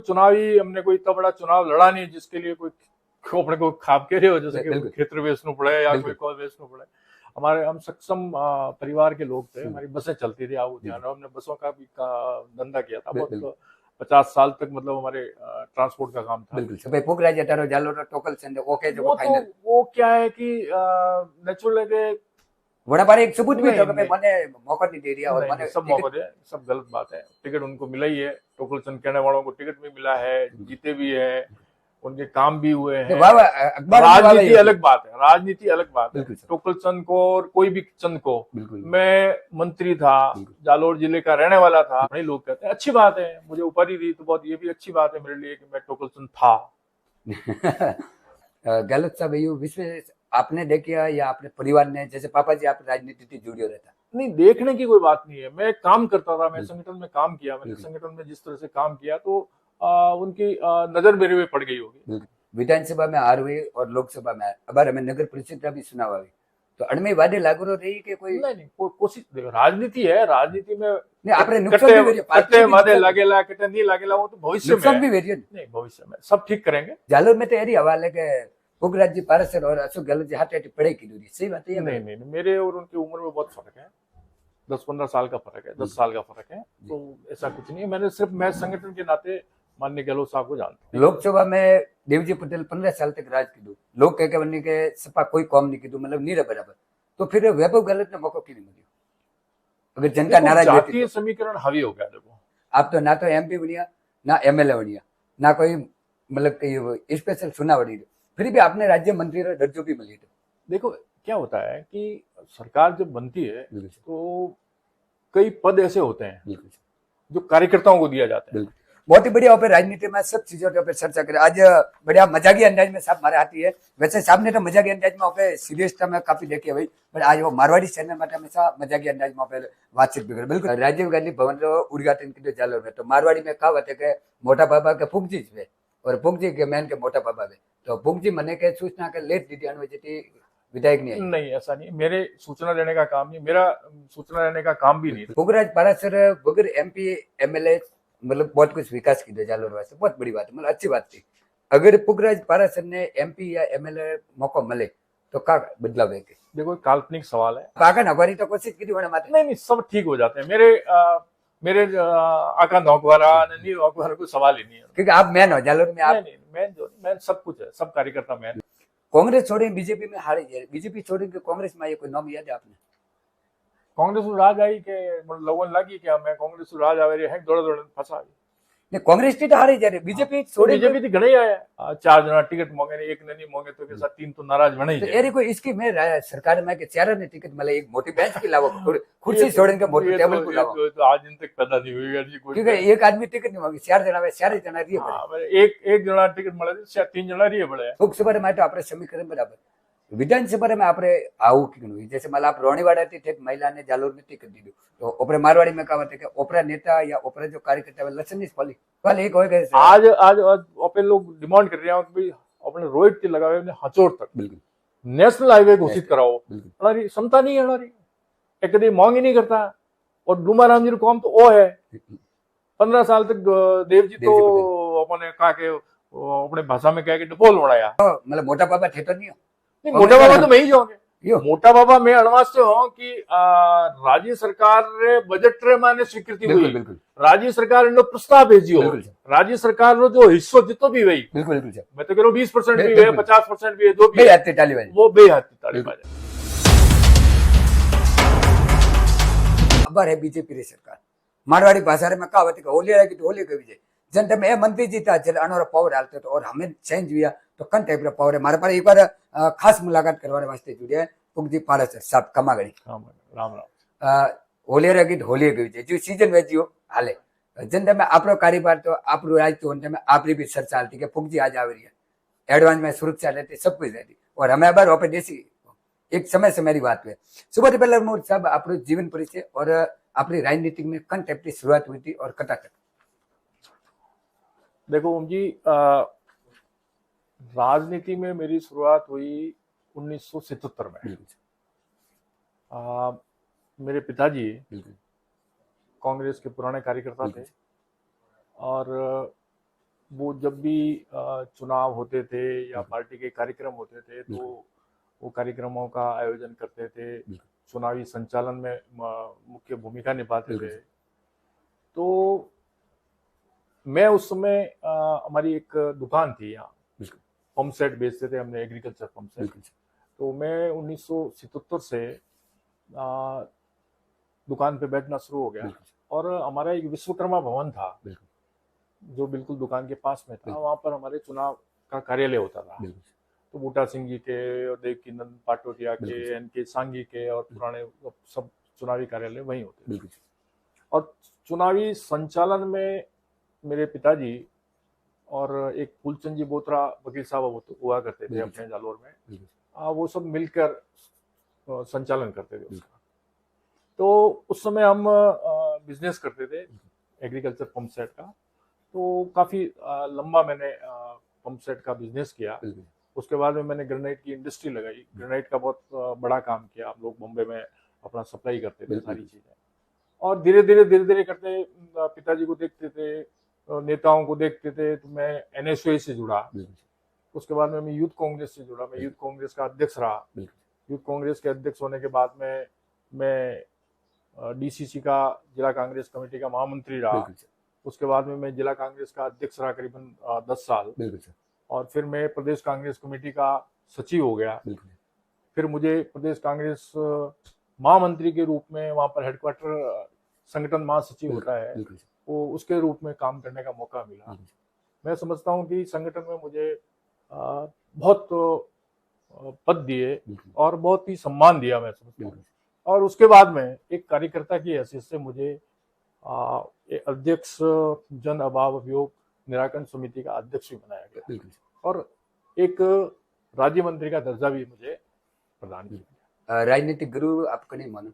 चुनावी हमने कोई इतना बड़ा चुनाव लड़ा नहीं जिसके लिए कोई अपने को खाप के रहे हो, जैसे कि क्षेत्र बेचना पड़े या कोई कॉल बेचना पड़े। हम सक्षम परिवार के लोग थे, हमारी बसें चलती थी, आप ध्यान रहो, हमने बसों का भी धंधा किया था बहुत 50 साल तक, मतलब हमारे ट्रांसपोर्ट का काम था। वो क्या है कि नेचुरल है कि वड़ापारे एक सबूत भी था कि मैंने मौका नहीं दे दिया और मैंने सब मौका दिया, सब गलत बात है। टिकट उनको मिला ही है, टोकल चंद कहने वालों को टिकट भी मिला है, जीते भी है, उनके काम भी हुए हैं। राजनीति अलग बात है, राजनीति अलग बात है। टोकल चंद को और कोई भी चंद को, मैं मंत्री था, जालोर जिले का रहने वाला था, नहीं लोग कहते हैं अच्छी बात है, मुझे ऊपर ही दी तो बहुत, ये भी अच्छी बात है मेरे लिए कि मैं टोकल चंद था। गलत साहब विश्व आपने देखा या अपने परिवार ने, जैसे पापा जी आप राजनीति से जुड़े रहता? नहीं, देखने की कोई बात नहीं है, मैं काम करता था, मैं संगठन में काम किया, मैंने संगठन में जिस तरह से काम किया तो उनकी नजर मेरे पे पड़ गई होगी। विधानसभा में हार हुई और लोकसभा में अब हमें नगर परिषद का भी चुनाव हुई, तो अड़मे वादे लागू रही कि कोई नहीं कोशिश, राजनीति है, राजनीति में नहीं आपने नुकसान भी वादे लागेला कटे नहीं लागेला, वो तो भविष्य में नहीं, भविष्य में सब ठीक करेंगे। जालोर में तो यही हवाले के पुखराज जी पाराशर और अशोक गहलोत जी हाथ पड़े की दूरी, सही बात है? नहीं, मेरे और उनकी उम्र में बहुत फर्क है, 10-15 साल का फर्क है, 10 साल का फर्क है, तो ऐसा कुछ नहीं है। मैं संगठन के नाते माननीय गहलोत साहब को जानता हूँ। लोकसभा में देवजी पटेल 15 साल तक राज की लोग कह के बनने के सपा कोई कौम नहीं की, मतलब नहीं रहा बराबर, तो फिर वैभव गहलोत ने मौका क्यों नहीं मिला? अगर जनता नाराज जातीय समीकरण हावी हो गया। देखो आप तो ना तो एमपी बनिया, ना एमएलए बनिया, ना कोई मतलब स्पेशल चुनाव बनी, फिर भी आपने राज्य मंत्री दर्जो भी मिली। देखो क्या होता है कि सरकार जब बनती है तो कई पद ऐसे होते हैं जो कार्यकर्ताओं को दिया जाता है। बहुत ही बढ़िया राजनीति में सब चीजों के ऊपर चर्चा करें आज, बढ़िया मजाकी अंदाज में साहब हमारे आती है। वैसे साहब ने तो मजाकी अंदाज में सीरियसता में काफी देखी है भाई, बट आज वो मारवाड़ी चैनल में हमेशा मजाकी अंदाज में बातचीत भी करे। बिल्कुल राजीव गांधी भवन उद्घाटन की जालोर में, तो मारवाड़ी में कहावत है कि मोटा बाबा के फुंकजी पे और फुंकजी के मैन के मोटा बाबा पे, तो फुंकजी मने के सूचना के लेट दी विधायक नहीं, ऐसा नहीं, मेरे सूचना देने का काम नहीं, मेरा सूचना देने का काम भी नहीं। पुखराज पाराशर बगैर एमपी एमएलए मतलब बहुत कुछ विकास की जालोर वास्ते, बहुत बड़ी बात है, मतलब अच्छी बात थी। अगर पुखराज पाराशर ने एमपी या एमएलए मौका मिले तो क्या बदलाव है? देखो काल्पनिक सवाल है, आका नौकरी तो कोशिश की नहीं सब ठीक हो जाते हैं। मेरे आका नौकवारा नहीं नौकवारा कोई सवाल ही नहीं है, क्योंकि आप मैन हो जालोर में। आप मैन सब कुछ है, सब कार्यकर्ता मैन। कांग्रेस छोड़े बीजेपी में हारे, बीजेपी छोड़े कांग्रेस में आए, कोई नाम याद है आपने? कांग्रेस राज आई के लोगन लगी कि मैं कांग्रेस राज आवे है दौड़ फंसा नहीं, कांग्रेस की तो हारे जा रही, बीजेपी छोड़े, बीजेपी तो घणे आया 4 जना टिकट मांगे ने, एक ने नहीं मांगे तो के साथ 3 तो नाराज बने ही। यार कोई इसकी मैं सरकार में के 4 ने टिकट मिले, एक मोटी बेंच की लाओ, कुर्सी छोड़ने के मोटी टेबल को लाओ, तो आज दिन तक पैदा नहीं हुई जी, क्योंकि एक आदमी टिकट नहीं मांगे, 4 जना में 4 जना रही पड़े, एक जना टिकट मिले 3 जना रही पड़े। लोकसभा में तो आपने समीकरण बराबर, विधानसभा में आपने आऊ की, जैसे मतलब आप रोणीवाड़ा थी महिला ने जालोर में टिकट दी, तो ओपरे मारवाड़ी में कहा कि ओपरा नेता या ओपरा जो कार्यकर्ता है लसन फली वाल एक हो गए। आज ओपे लोग डिमांड कर रहे हैं कि अपने रोहित के लगावे अपने हचोड़ तक बिल्कुल नेशनल हाईवे घोषित कराओ, हमारी क्षमता नहीं है, हमारी एक कभी मांग ही नहीं करता। और डूमाराम जी कौम तो वो है 15 साल तक देव जी तो अपने कहा के अपने भाषा में कह के डपोल उड़ाया, मतलब मोटा पापा थे तो नहीं मोटा बाबा तो मैं ही जाऊंगे, मोटा बाबा मैं अणवास से हूँ कि राज्य सरकार रे बजट रे माने स्वीकृति हुई, राज्य सरकार ने प्रस्ताव भेजियो, राज्य सरकार रो जो हिस्सो जितो भी वही बिल्कुल मैं तो कह रहा हूँ 20% भी है, 50% भी है, जो भी वो बेहद ताली बाजे। अब है बीजेपी रे सरकार मारवाड़ी भाषा में कहावत है होली की तो होली के विजय, जनता में मंत्री जीता चल अनोरा पावर डालते तो, और हमें चेंज हुआ तो कन टाइप का पावर है। हमारे पास एक बार खास मुलाकात करवाने वास्ते जुड़े हैं पुखजी पाराशर साहब कमागड़ी, राम राम। होली गीत होली गई जो सीजन में जियो हाले जनता में आपरो कार्यभार तो आप राज तो में आपरी भी चर्चा हालती कि पुखजी आज आ रही है, एडवांस में सुरक्षा रहती, सब कुछ रहती, और हमें बार वहाँ देसी एक समय से मेरी बात हुई। सुबह पहले मोर साहब आप जीवन परिचय और अपनी राजनीति में कन टाइप की शुरुआत हुई थी और कटा तक? देखो ओम जी, राजनीति में मेरी शुरुआत हुई 1977 में। मेरे पिताजी कांग्रेस के पुराने कार्यकर्ता थे और वो जब भी चुनाव होते थे या पार्टी के कार्यक्रम होते थे तो वो कार्यक्रमों का आयोजन करते थे, चुनावी संचालन में मुख्य भूमिका निभाते थे। तो मैं उस समय हमारी एक दुकान थी यहाँ, पंप सेट बेचते थे हमने, एग्रीकल्चर पंप सेट। तो मैं 1977 से दुकान पे बैठना शुरू हो गया और हमारा एक विश्वकर्मा भवन था जो बिल्कुल दुकान के पास में था, वहां पर हमारे चुनाव का कार्यालय होता था। तो बूटा सिंह जी के और देवकीनंद पाटोटिया के, एनके सांगी के और पुराने सब चुनावी कार्यालय वहीं होते थे। और चुनावी संचालन में मेरे पिताजी और एक फूलचंद जी बोत्रा वकील साहब हुआ करते थे अपने जालोर में, वो सब मिलकर संचालन करते थे उसका। तो उस समय हम बिजनेस करते थे एग्रीकल्चर पंप सेट का। तो काफी लंबा मैंने पंप सेट का बिजनेस किया। उसके बाद में मैंने ग्रेनाइट की इंडस्ट्री लगाई, ग्रेनाइट का बहुत बड़ा काम किया। हम लोग बॉम्बे में अपना सप्लाई करते थे सारी चीजें, और धीरे धीरे करते पिताजी को देखते थे, नेताओं को देखते थे। तो मैं NSOA से जुड़ा, उसके बाद में मैं यूथ कांग्रेस से जुड़ा, मैं यूथ कांग्रेस का अध्यक्ष रहा। यूथ कांग्रेस के अध्यक्ष होने के बाद में मैं DCC का, जिला कांग्रेस कमेटी का महामंत्री रहा। उसके बाद में मैं जिला कांग्रेस का अध्यक्ष रहा करीबन 10 साल, और फिर मैं प्रदेश कांग्रेस कमेटी का सचिव हो गया। फिर मुझे प्रदेश कांग्रेस महामंत्री के रूप में, वहां पर हेडक्वार्टर संगठन महासचिव होता है, वो उसके रूप में काम करने का मौका मिला। मैं समझता हूँ कि संगठन में मुझे बहुत पद दिए और बहुत ही सम्मान दिया, मैं समझता हूँ। और उसके बाद में एक कार्यकर्ता की हैसियत से मुझे अध्यक्ष जन अभाव अभियोग निराकरण समिति का अध्यक्ष भी बनाया गया, और एक राज्य मंत्री का दर्जा भी मुझे प्रदान किया। राजनीतिक गुरु आपको नहीं मानो?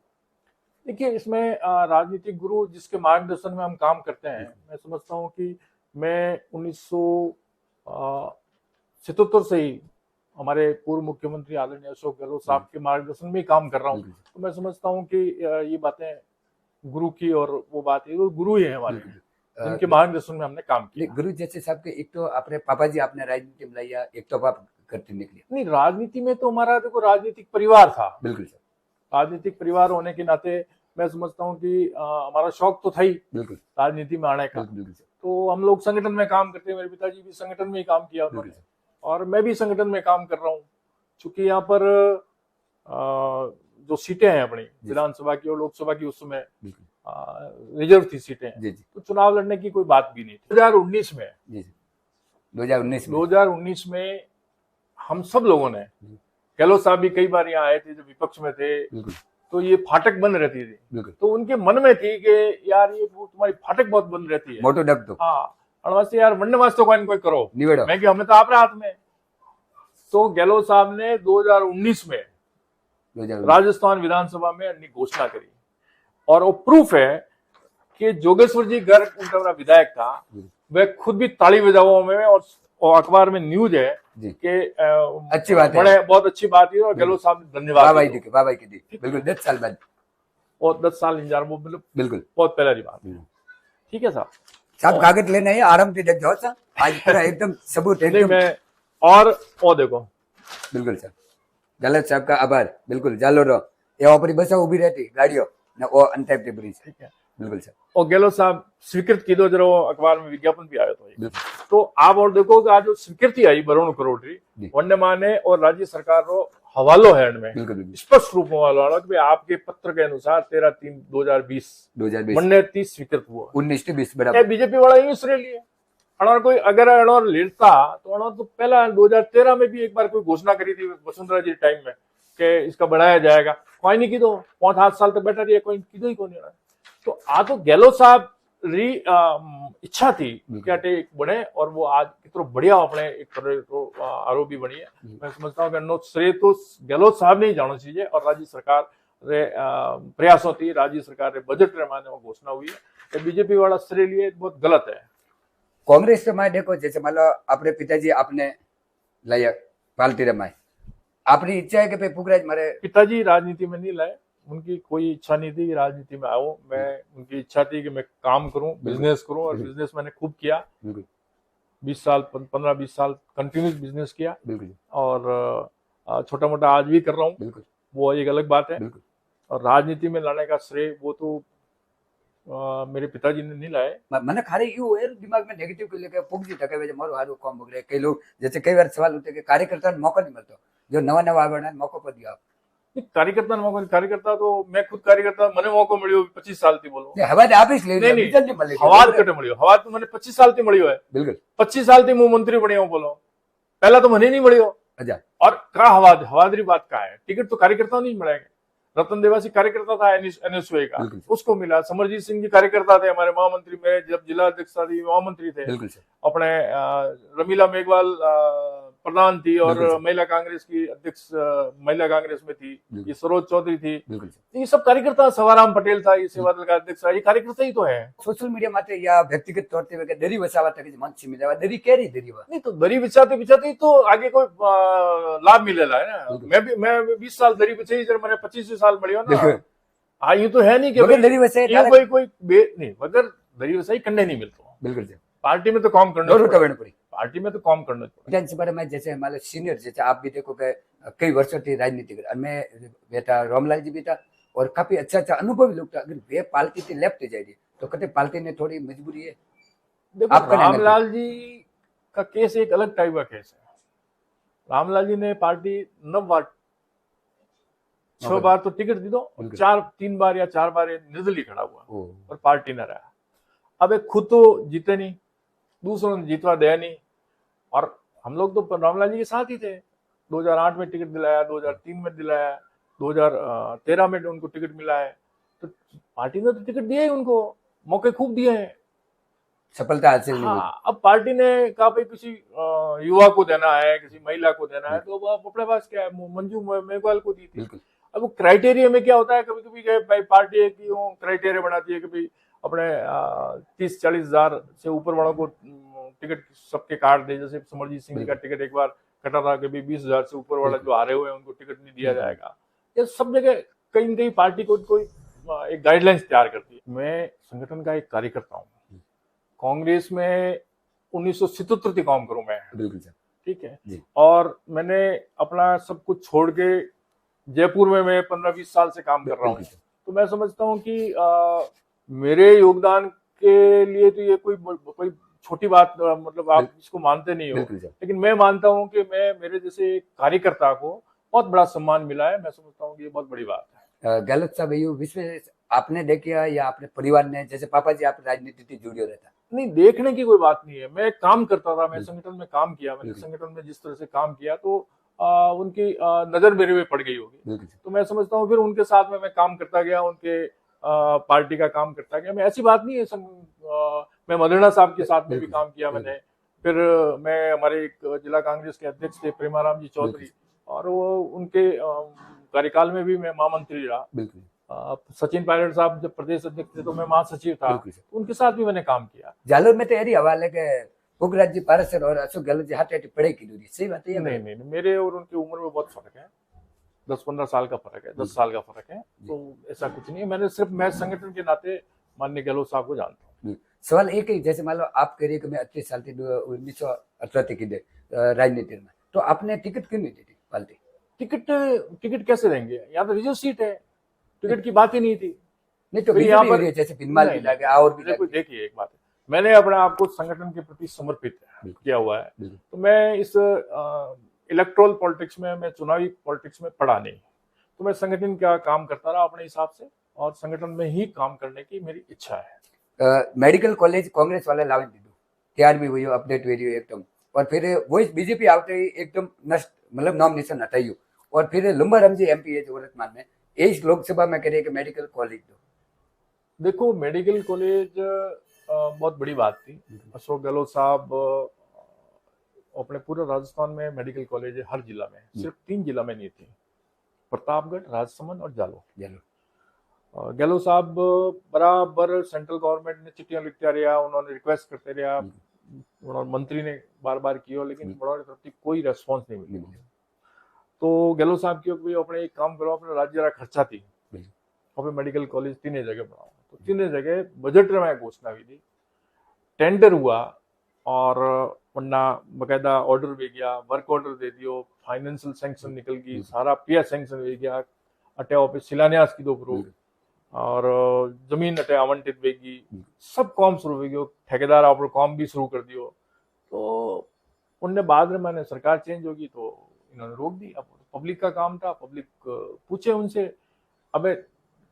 देखिए, इसमें राजनीतिक गुरु जिसके मार्गदर्शन में हम काम करते हैं, मैं समझता हूँ कि मैं 1977 से ही हमारे पूर्व मुख्यमंत्री आदरणीय अशोक गहलोत साहब के मार्गदर्शन में ही काम कर रहा हूँ। तो मैं समझता हूँ कि ये बातें गुरु की, और वो बात है, वो गुरु ही है हमारे, जिनके मार्गदर्शन में हमने काम किया। गुरु जैसे साहब के, एक तो अपने पापा जी आपने राजनीति में लाया, एक तो आप करते निकले। नहीं, राजनीति में तो हमारा देखो राजनीतिक परिवार था। बिल्कुल सर। राजनीतिक परिवार होने के नाते मैं समझता हूँ कि हमारा शौक तो था ही बिल्कुल राजनीति में आने का। तो हम लोग संगठन में काम करते हैं, मेरे पिताजी भी संगठन में ही काम किया उन्होंने, और मैं भी संगठन में काम कर रहा हूँ। चूंकि यहाँ पर जो सीटें हैं अपनी विधानसभा की और लोकसभा की, उस समय रिजर्व थी सीटें, तो चुनाव लड़ने की कोई बात भी नहीं। 2019 में हम सब लोगों ने, गहलोत साहब भी कई बार यहाँ आए थे जब विपक्ष में थे, तो ये फाटक बंद रहती थी। तो उनके मन में थी कि यार ये तुम्हारी फाटक बहुत बंद रहती है, मोटो डब तो अणवास्ते यार वन्य वास्तव कोई करो, मैं कि हमें तो आप हाथ में। तो गहलोत साहब ने 2019 में राजस्थान विधानसभा में अपनी घोषणा करी, और वो प्रूफ है कि जोगेश्वर जी गर्ग, उनका मेरा विधायक था, वह खुद भी ताली बजाओ में, और अखबार में न्यूज है कि अच्छी बात है, बड़े बहुत अच्छी बात है, और गहलोत साहब ने धन्यवाद बिल्कुल 10 साल बाद, और 10 साल इंतजार, वो मतलब बिल्कुल बहुत पहले की बात है। ठीक है साहब, कागज लेने है, आराम से देख जाओ सर, आज पूरा एकदम सबूत है। मैं और देखो, बिल्कुल सर, गहलोत साहब का आभार। बिल्कुल जालोर ये ऊपरी बस उभी रहती गाड़ियों ना, वो अनटैप्ड ब्रिज। ठीक है, बिल्कुल सर। और गहलोत साहब स्वीकृत की दो, जरा वो अखबार में विज्ञापन भी आया तो आप और देखो कि आज जो स्वीकृति आई बरोण करोड़ी वन्य माने और राज्य सरकार रो हवालो है, में स्पष्ट रूप में हवालो कि आपके पत्र के अनुसार 13/3/2020 वन्य 30 स्वीकृत हुआ, 19-20 बराबर। बीजेपी वाला ही उसरे लिए अनौर कोई अगर अनौर लेता तो अनौर तो पहला 2013 में भी एक बार कोई घोषणा करी थी वसुंधरा जी टाइम में कि इसका बढ़ाया जाएगा, कोई नहीं की दो 5-8 साल तक बैठा रही, कोई की दो ही कौन नहीं। तो आ तो गहलोत साहब री इच्छा थी क्या टे बने, और वो आज कितना बढ़िया अपने एक तरह तो आरोपी बनी है। मैं समझता हूँ कि श्रेय तो गहलोत साहब ने ही जाना चाहिए, और राज्य सरकार रे प्रयासों थी, राज्य सरकार रे बजट रे माने वो घोषणा हुई है, बीजेपी वाला श्रेय लिए बहुत गलत है। कांग्रेस में देखो, जैसे मान लो अपने पिताजी आपने लाया पार्टी रमाए, आपकी इच्छा है कि पुखराज मारे? पिताजी राजनीति में नहीं लाए, उनकी कोई इच्छा नहीं थी कि राजनीति में आओ। मैं उनकी इच्छा थी कि मैं काम करूं, बिजनेस करूं, और बिजनेस मैंने खूब किया। 20 साल 15-20 साल कंटिन्यूस बिजनेस किया, बिल्कुल और छोटा मोटा आज भी कर रहा हूँ, बिल्कुल वो एक अलग बात है। बिल्कुल। और राजनीति में लाने का श्रेय वो तो मेरे पिताजी ने नहीं लाए। મને ખાલી એવું એ દિમાગ में नेगेटिव के लेके पुगजी टके वे मारो हारू काम बगड़े कई लोग जैसे कई बार सवाल उठे कि कार्यकर्ता ने मौका नहीं मिलता, जो नवा नवा आवड़ना मौको पर दिया कार्यकर्ता मौको, कार्यकर्ता तो मैं खुद कार्यकर्ता, મને મોકો મળ્યો 25 સાલથી બોલો હવા આપીશ લે नहीं, બીજા નહીં મળે હવા કટે મળ્યો, હવા તો મને 25 સાલથી મળ્યો है। बिल्कुल 25 साल થી હું મંત્રી બન્યો બોલો, पहला तो મને नहीं મળ્યો। अच्छा और का हवादरी बात का है, टिकट तो कार्यकर्ता नहीं मिलेगा। रतन देवासी कार्यकर्ता था एनएसयूआई का, बिल्कुल। उसको मिला। समरजीत सिंह जी कार्यकर्ता थे, हमारे महामंत्री में जब जिला अध्यक्ष थी महामंत्री थे। बिल्कुल सर। अपने रमीला मेघवाल प्रधान थी और बिल्कुल सर। महिला कांग्रेस की अध्यक्ष महिला कांग्रेस में थी, बिल्कुल। ये सरोज चौधरी थी, बिल्कुल सर। ये सब कार्यकर्ता। सवाराम पटेल था, ये सेवादल का अध्यक्ष था, ये कार्यकर्ता ही तो है। सोशल मीडिया माटे या व्यक्तिगत तौर पे दरी वसावा तक मंच से मिला दरी केरी दरी वा नहीं तो दरी बिछाते बिछाते ही तो आगे कोई लाभ मिलेगा है ना। मैं 20 साल दरी बिछाई, जब मैंने 25 साल बढ़िया ना। हाँ, ये तो है नहीं कि बगैर दरी वसाई ये कोई नहीं, बगैर दरी वसाई करने नहीं मिलता। बिल्कुल सर। पार्टी में तो काम करना पड़ी, पार्टी में तो काम करना पड़े। विधानसभा में जैसे हमारे सीनियर जैसे आप भी देखो कि कई वर्षों से राजनीति कर, मैं बेटा रामलाल जी भी था और काफी अच्छा अनुभवी लोग था। अगर वे पार्टी से लेफ्ट जाएगी तो कते पार्टी ने थोड़ी मजबूरी है। देखो रामलाल जी का केस एक अलग टाइप का केस है। रामलाल जी ने पार्टी 9 बार 6 बार तो टिकट दी दो, 3 बार या 4 बार निर्दलीय खड़ा हुआ और पार्टी न रहा। अब एक खुद तो जीते नहीं, दूसरों ने जीतवा दिया नहीं। और हम लोग तो रामलाल जी के साथ ही थे। 2008 में टिकट दिलाया, 2003 में दिलाया, 2013 में उनको टिकट मिला है। तो पार्टी ने तो टिकट दिया ही, उनको मौके खूब दिए हैं, सफलता हासिल नहीं हुई। अब पार्टी ने कहा भाई किसी युवा को देना है, किसी महिला को देना है, तो अपने पास क्या है, मंजू मेघवाल को दी थी। अब वो क्राइटेरिया में क्या होता है, कभी कभी भाई पार्टी एक क्राइटेरिया बनाती है कि भाई अपने 30-40 हजार से ऊपर वालों को टिकट सबके काट दे। जैसे समरजीत सिंह जी का टिकट एक बार कटा था कि 20 हजार से ऊपर वाला जो हारे हुए हैं उनको टिकट नहीं दिया जाएगा। ये सब जगह कहीं न कहीं पार्टी को कोई एक गाइडलाइंस तैयार करती है। मैं संगठन का एक कार्यकर्ता हूँ। कांग्रेस में 1977 से काम करूं मैं, ठीक है। और मैंने अपना सब कुछ छोड़ के जयपुर में मैं 15-20 साल से काम कर रहा हूँ। तो मैं समझता हूँ कि मेरे योगदान के लिए तो ये कोई छोटी बात, मतलब आप इसको मानते नहीं हो, लेकिन मैं मानता हूँ कि मेरे जैसे कार्यकर्ता को बहुत बड़ा सम्मान मिला है। मैं समझता हूँ कि ये बहुत बड़ी बात है। गलत साहब, विश्व आपने देखा या अपने परिवार ने, जैसे पापा जी आप राजनीति से जुड़े रहता? नहीं, देखने की कोई बात नहीं है। मैं काम करता था, मैं संगठन में काम किया, मैंने संगठन में जिस तरह से काम किया तो उनकी नजर मेरे में पड़ गई होगी। तो मैं समझता हूँ फिर उनके साथ में मैं काम करता गया, उनके पार्टी का काम करता गया। मैं ऐसी बात नहीं है, मैं मदरना साहब के साथ में भी काम किया मैंने। फिर मैं हमारे एक जिला कांग्रेस के अध्यक्ष थे प्रेमाराम जी चौधरी, और वो उनके कार्यकाल में भी मैं महामंत्री रहा। सचिन पायलट साहब जब प्रदेश अध्यक्ष थे तो मैं महासचिव था, उनके साथ भी मैंने काम किया। जालोर में तो यही हवाले के पुखराज जी पाराशर और अशोक गहलोत जी हाथ पढ़े की दूरी, सही बात है? नहीं, मेरे और उनकी उम्र में बहुत फर्क है, 10-15 साल का फर्क है, 10 साल का फर्क है। तो ऐसा कुछ नहीं है। मैं संगठन के नाते माननीय गहलोत साहब को जानता हूँ। सवाल एक ही, जैसे मान लो आप कह रही कि मैं 28 साल से 1978 की राजनीति में, तो आपने टिकट क्यों नहीं दी थी पार्टी? टिकट कैसे देंगे? यहाँ तो रिजर्व सीट है, टिकट की बात ही नहीं थी। नहीं तो यहाँ पर जैसे फिनमाल भी लगे और भी देखिए, एक बात है, मैंने अपने आप को संगठन के प्रति समर्पित किया हुआ है। तो मैं इस इलेक्ट्रोल पॉलिटिक्स में, मैं चुनावी पॉलिटिक्स में पड़ा नहीं। तो मैं संगठन का काम करता रहा अपने हिसाब से, और संगठन में ही काम करने की मेरी इच्छा है। मेडिकल कॉलेज कांग्रेस वाले लावे दीदू, तैयार भी हुई, अपडेट हुई एकदम, और फिर वो बीजेपी आते ही एकदम नष्ट, मतलब नॉमिनेशन हटाई, और फिर लंबा जी एमपी है वर्तमान में इस लोकसभा में कह रहे कि मेडिकल कॉलेज दो। देखो, मेडिकल कॉलेज बहुत बड़ी बात थी। अशोक गहलोत साहब अपने पूरे राजस्थान में मेडिकल कॉलेज है, हर जिला में, सिर्फ 3 जिला में नहीं थी, प्रतापगढ़, राजसमंद और जालोर। गहलोत साहब बराबर सेंट्रल गवर्नमेंट ने चिट्ठियां लिखते रहा, उन्होंने रिक्वेस्ट करते रहा, उन्होंने मंत्री ने बार बार किया, लेकिन बड़ौनी तरफ से कोई रेस्पॉन्स नहीं मिली। तो गहलोत साहब की अपने एक काम करो, अपने राज्य का खर्चा थी, अपने मेडिकल कॉलेज 3 जगह बनाओ। तो 3 जगह बजट में घोषणा हुई थी, टेंडर हुआ, और वरना बकायदा ऑर्डर भी गया, वर्क ऑर्डर दे दियो, फाइनेंशियल सैंक्शन निकल गई, सारा पिया सैंक्शन हो गया, अटे ऑफिस शिलान्यास की दो प्रो और जमीन अटे आवंटित वेगी, सब काम शुरू हो गयो, ठेकेदार आप काम भी शुरू कर दियो। तो उनने बाद में मैंने सरकार चेंज होगी तो इन्होंने रोक दी। अब पब्लिक का काम था, पब्लिक पूछे उनसे, अबे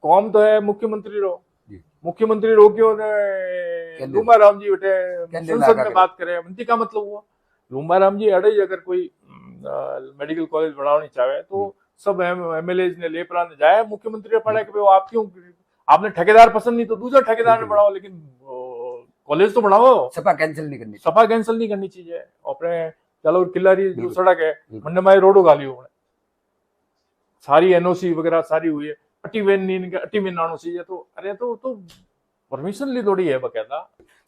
कौम तो है मुख्यमंत्री रो, मुख्यमंत्री रोक्यो ने लूंबा राम जी उठे संसद में बात करे, मंत्री का मतलब हुआ लूंबा राम जी अड़े अगर कोई मेडिकल कॉलेज बनानी चाहे तो सब एमएलए ने लेपरा ने जाए मुख्यमंत्री ने पढ़ा कि भाई आप क्यों, आपने ठेकेदार पसंद नहीं तो दूसरा ठेकेदार ने बढ़ाओ, लेकिन कॉलेज तो बढ़ाओ, सपा कैंसिल नहीं करनी, सपा कैंसिल नहीं करनी चाहिए। अपने चलो किल्लारी जो सड़क है मंडमाई रोडो गाली हो सारी एनओसी वगैरह सारी हुई है, अटी वेन नानो चाहिए तो अरे तो परमिशन ली थोड़ी है बकायदा।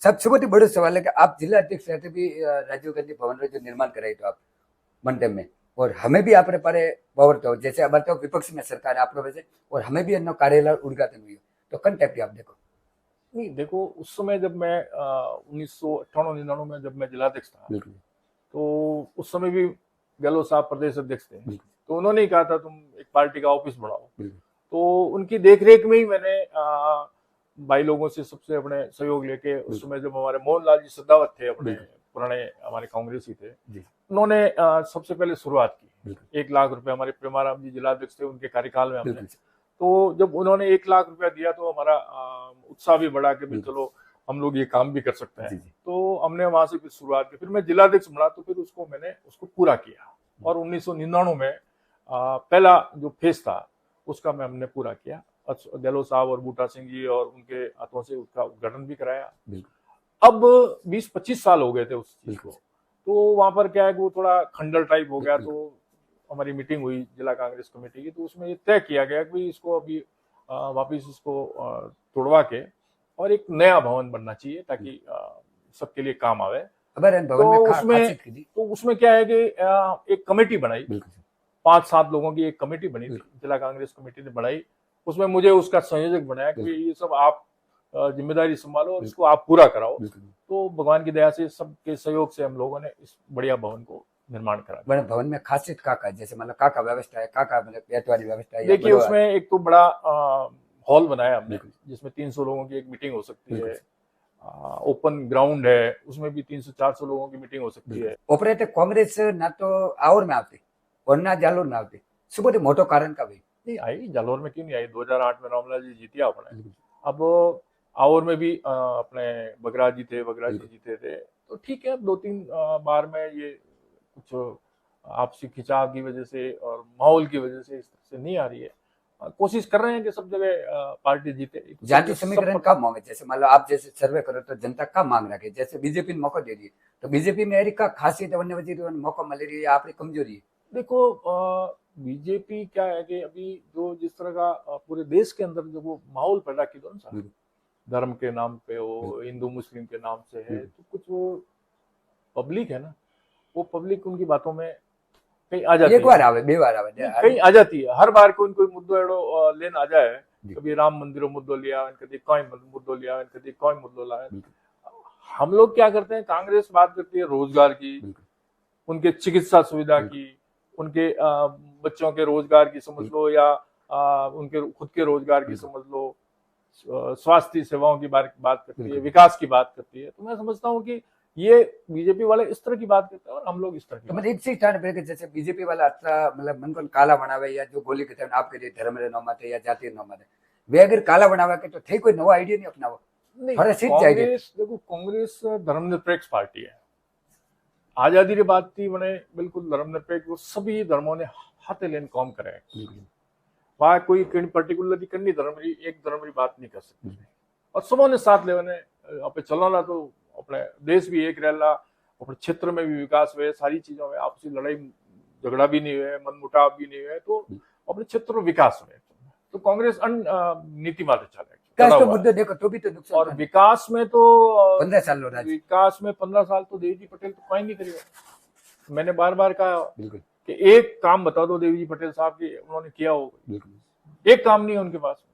सबसे बहुत बड़ा सवाल है कि आप जिला अध्यक्ष रहते भी राजीव गांधी भवन जो निर्माण कराई तो आप मंडप में, और हमें भी आप पारे पावर तो जैसे अब तो विपक्ष में सरकार आप वैसे, और हमें भी अन्य कार्यालय उद्घाटन हुई तो कन टाइप की आप देखो नहीं देखो उस समय जब मैं 1998-99 में जब मैं जिलाध्यक्ष था तो उस समय भी गहलोत साहब प्रदेश अध्यक्ष थे, तो उन्होंने ही कहा था तुम एक पार्टी का ऑफिस बढ़ाओ, तो उनकी देखरेख में ही मैंने भाई लोगों से सबसे अपने सहयोग लेके उस समय जब हमारे मोहनलाल जी सदावत थे अपने पुराने हमारे कांग्रेसी थे, उन्होंने सबसे पहले शुरुआत की 1 लाख रुपए, हमारे प्रेमाराम जी जिलाध्यक्ष थे उनके कार्यकाल में हमने, तो जब उन्होंने 1 लाख रुपया दिया तो हमारा उत्साह भी बढ़ा कि चलो हम लोग ये काम भी कर सकते हैं, तो हमने वहां से फिर शुरुआत की। फिर मैं जिलाध्यक्ष बना तो फिर मैंने उसको पूरा किया और 1999 में पहला जो फेज था उसका हमने पूरा किया। गहलोत साहब और बूटा सिंह जी और उनके हाथों से उसका उद्घाटन भी कराया। अब 20-25 साल हो गए थे उस चीज को, तो वहां पर क्या है वो थोड़ा खंडर टाइप हो गया, तो हमारी मीटिंग हुई जिला कांग्रेस कमेटी की, तो उसमें ये तय किया गया कि इसको अभी वापिस इसको तोड़वा के और एक नया भवन बनना चाहिए ताकि सबके लिए काम आवे। तो उसमें क्या है कि एक कमेटी बनाई, 5-7 लोगों की एक कमेटी बनी थी, जिला कांग्रेस कमेटी ने बनाई, उसमें मुझे उसका संयोजक बनाया कि ये सब आप जिम्मेदारी संभालो और इसको आप पूरा कराओ। तो भगवान की दया से सबके सहयोग से हम लोगों ने इस बढ़िया भवन को निर्माण करा। भवन में खासियत का जैसे मतलब का व्यवस्था है, का मतलब बैठ वाली व्यवस्था है? देखिए उसमें एक तो बड़ा हॉल बनाया हमने जिसमें 300 लोगों की एक मीटिंग हो सकती है, ओपन ग्राउंड है, उसमें भी 300-400 लोगों की मीटिंग हो सकती है। ऑपरेटर कांग्रेस ना तो आवर में आती और ना जालोर में आती, सुबह मोटो कारण का भाई नहीं आई, जालोर में क्यों नहीं आई, 2008 में रामलाल जी जीतिया अपने, अब आवर में भी अपने बगरा जी थे, बगरा जी जीते थे, तो ठीक है 2-3 बार में ये कुछ आपसी खिंचाव की वजह से और माहौल की वजह से इस तरह से नहीं आ रही है। कोशिश कर रहे हैं कि सब जगह पार्टी जीते। जाति समीकरण कब मांगे, जैसे मान लो आप जैसे सर्वे करो तो जनता कब मांग रखे, जैसे बीजेपी ने मौका दे दिए तो बीजेपी में का खासियत मौका मिल रही है, आपकी कमजोरी है? देखो बीजेपी क्या है कि अभी जो जिस तरह का पूरे देश के अंदर जो वो माहौल पैदा की दो ना, धर्म के नाम पे हो, हिंदू मुस्लिम के नाम से है, तो कुछ वो पब्लिक है ना, वो पब्लिक उनकी बातों में कहीं आ जाती है, एक बार आवे, 2 बार आवे, कहीं आ जाती है। हर बार कोई मुद्दो एड़ो लेन आ जाए, कभी राम मंदिरों मुद्दो लिया, कभी कोई मुद्दो लिया, कभी कोई मुद्दो लाया। हम लोग क्या करते हैं, कांग्रेस बात करती है रोजगार की, उनके चिकित्सा सुविधा की, उनके बच्चों के रोजगार की समझ लो, या उनके खुद के रोजगार की समझ लो, स्वास्थ्य सेवाओं की बात करती है, विकास की बात करती है। तो मैं समझता हूँ कि ये बीजेपी वाले इस तरह की बात करते हैं और हम लोग इस तरह की। तो मतलब एक से स्टार्ट पे जैसे बीजेपी वाला मतलब मन को काला बनावे या जो गोली कहते हैं आपके लिए धर्म रे नौमत है या जाति नौमत है, वे अगर काला बनावे के तो ठीक कोई नवा आइडिया नहीं अपनावो। कांग्रेस देखो, कांग्रेस धर्मनिरपेक्ष पार्टी है, आजादी की बात थी मैंने बिल्कुल धर्मनिरपेक्ष, वो सभी धर्मों ने हाथ लेन काम करे, वहां कोई पर्टिकुलरली करनी धर्म एक धर्म की बात नहीं कर सकती, और सबों ने साथ लेने अपने चलाना, तो अपने देश भी एक रहला, अपने क्षेत्र में भी विकास हुए, सारी चीजों में आपसी लड़ाई झगड़ा भी नहीं हुए, मनमुटाव भी नहीं हुए, तो अपने क्षेत्र में विकास हुए। तो कांग्रेस नीति मात्र चले मुद्दे देखो तो भी तो नुकसान, और विकास में तो 15 साल विकास में 15 साल तो देवजी पटेल तो कोई नहीं करेगा। मैंने बार बार कहा कि एक काम बता दो देवजी पटेल साहब की उन्होंने किया हो, एक काम नहीं है उनके पास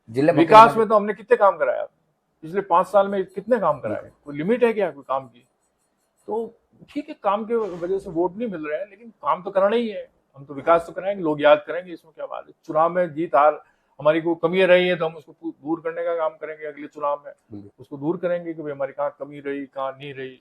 में। विकास में तो हमने कितने काम कराया पिछले 5 साल में, कितने काम कराए, कोई लिमिट है क्या कोई काम की? तो ठीक है, काम के वजह से वोट नहीं मिल रहे हैं, लेकिन काम तो करना ही है। हम तो विकास तो कराएंगे, लोग याद करेंगे, इसमें क्या बात है। चुनाव में जीत हार हमारी कोई कमी रही है तो हम उसको दूर करने का काम करेंगे, अगले चुनाव में उसको दूर करेंगे कि भाई हमारी कहाँ कमी रही, कहाँ नहीं रही,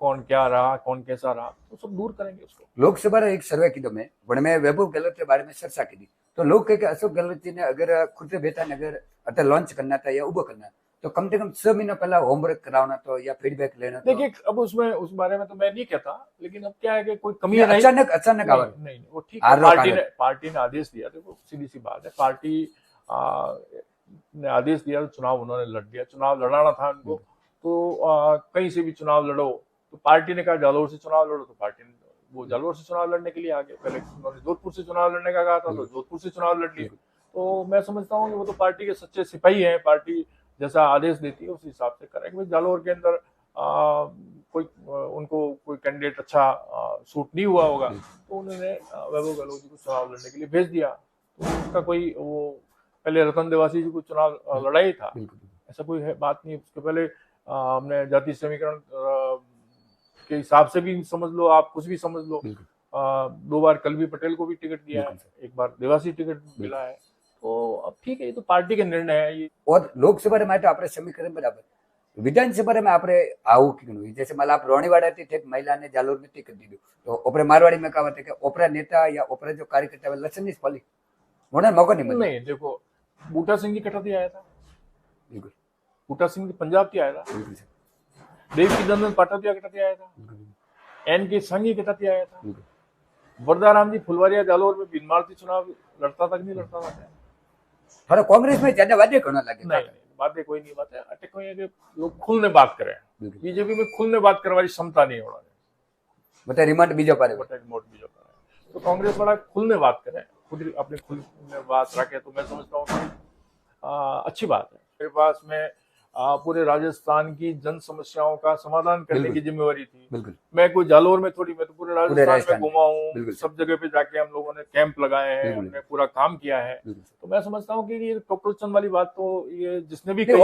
कौन क्या रहा, कौन कैसा रहा, तो सब दूर करेंगे उसको। लोकसभा एक सर्वे कीधो मैं पण मैं वैभव गहलोत के बारे में चर्चा की तो लोग कहे कि अशोक गहलोत जी ने अगर खुद से बेटा ने अगर अगर लॉन्च करना था या उभो करना तो कम से कम 6 महीना पहला होमवर्क कराना तो या फीडबैक लेना तो देखिए अब उसमें उस बारे में तो मैं नहीं कहता, लेकिन अब क्या है कि कोई कमी ये नहीं, अचानक आवा नहीं वो ठीक है, पार्टी ने आदेश दिया, देखो सीधी सी बात है, पार्टी ने आदेश दिया तो चुनाव उन्होंने लड़ दिया, चुनाव लड़ाना था उनको तो कहीं से भी चुनाव लड़ो, तो पार्टी ने कहा जालोर से चुनाव लड़ो, तो पार्टी ने वो जालोर से चुनाव लड़ने के लिए आ गए। पहले उन्होंने जोधपुर से चुनाव लड़ने का कहा था तो जोधपुर से चुनाव लड़ लिए। तो मैं समझता हूँ कि वो तो पार्टी के सच्चे सिपाही हैं, पार्टी जैसा आदेश देती है उस हिसाब से करेंगे। जालोर के अंदर कोई उनको कोई कैंडिडेट अच्छा सूट नहीं हुआ होगा तो उन्होंने वैभव गहलोत जी को चुनाव लड़ने के लिए भेज दिया। तो उसका कोई वो पहले रतन देवासी जी को चुनाव लड़ाई था, ऐसा कोई है बात नहीं। उसके पहले हमने जाति समीकरण के हिसाब से भी समझ लो, आप कुछ भी समझ लो, 2 बार कलवी पटेल को भी टिकट दिया है, 1 बार देवासी टिकट मिला है, तो अब ठीक है, ये तो पार्टी के निर्णय है ये। और लोकसभा में तो आपने समीकरण बराबर, विधानसभा में आपने आવું कीधું जैसे माला आप रोणीवाड़ा थी थे महिला ने जालोर में टिकट दी तो ओपरे मारवाड़ी में कहा कि ओपरा नेता या ओपरा जो कार्यकर्ता लसन नहीं पली मोड़ा मौका नहीं मिला। नहीं देखो, बूटा सिंह जी कटौती आया था, बिल्कुल बूटा सिंह जी पंजाब से आया था, देवकी नंदन पाटोदिया कटौती आया था, एन के संघी कटौती आया था, वरदाराम जी फुलवारिया जालोर में बिनमार से चुनाव लड़ता तक नहीं लड़ता था। अरे कांग्रेस में ज्यादा वादे करना लगे नहीं बातें कोई नहीं, बात है अटक कोई है कि लोग खुलने बात करें, बीजेपी में खुलने बात करने वाली क्षमता नहीं होना बता रिमांड बीजो पारे रिमोट बीजो पारे, तो कांग्रेस वाला खुलने बात करें, खुद अपने खुलने बात रखे, तो मैं समझता हूँ कि अच्छी बात है। मेरे पास में पूरे राजस्थान की जन समस्याओं का समाधान करने की जिम्मेवारी थी। मैं कोई जालोर में थोड़ी, मैं तो पूरे राजस्थान में घुमा हूँ, सब जगह पे जाके हम लोगों ने कैंप लगाए हैं, हमने पूरा काम किया है। तो मैं समझता हूँ कि ये टोकल चंद वाली बात तो ये जिसने भी कही,